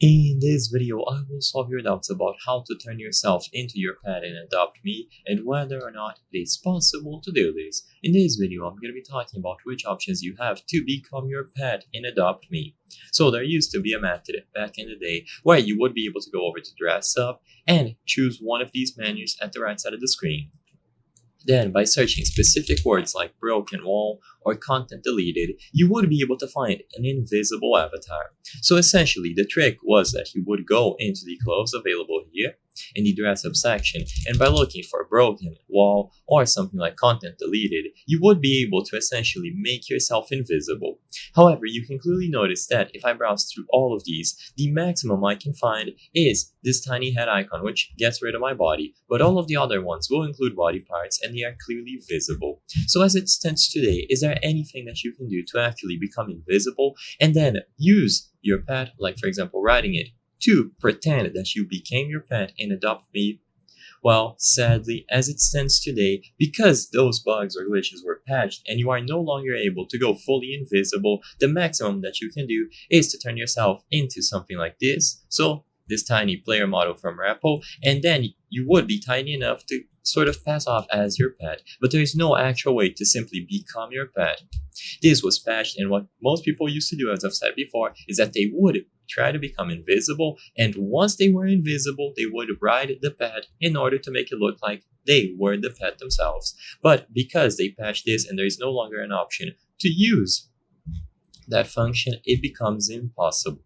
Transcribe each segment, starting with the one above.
In this video, I will solve your doubts about how to turn yourself into your pet and adopt me, and whether or not it is possible to do this. In this video, I'm going to be talking about which options you have to become your pet and adopt me. So there used to be a method back in the day where you would be able to go over to Dress Up and choose one of these menus at the right side of the screen. Then, by searching specific words like broken wall or content deleted, you would be able to find an invisible avatar. So essentially, the trick was that you would go into the clothes available here in the dress up section, and by looking for broken wall or something like content deleted, you would be able to essentially make yourself invisible. However, you can clearly notice that if I browse through all of these, the maximum I can find is this tiny head icon, which gets rid of my body, but all of the other ones will include body parts and they are clearly visible. So as it stands today, is there anything that you can do to actually become invisible and then use your pet, like for example writing it, to pretend that you became your pet and adopt me? Well, sadly, as it stands today, because those bugs or glitches were patched and you are no longer able to go fully invisible, the maximum that you can do is to turn yourself into something like this. So, this tiny player model from Repo, and then you would be tiny enough to sort of pass off as your pet, but there is no actual way to simply become your pet. This was patched, and what most people used to do, as I've said before, is that they would try to become invisible, and once they were invisible, they would ride the pet in order to make it look like they were the pet themselves. But because they patched this and there is no longer an option to use that function, it becomes impossible.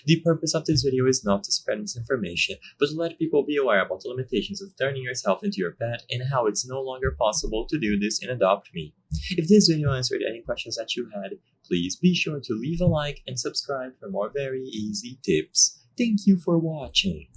The purpose of this video is not to spread misinformation, but to let people be aware about the limitations of turning yourself into your pet and how it's no longer possible to do this in Adopt Me. If this video answered any questions that you had, please be sure to leave a like and subscribe for more very easy tips. Thank you for watching.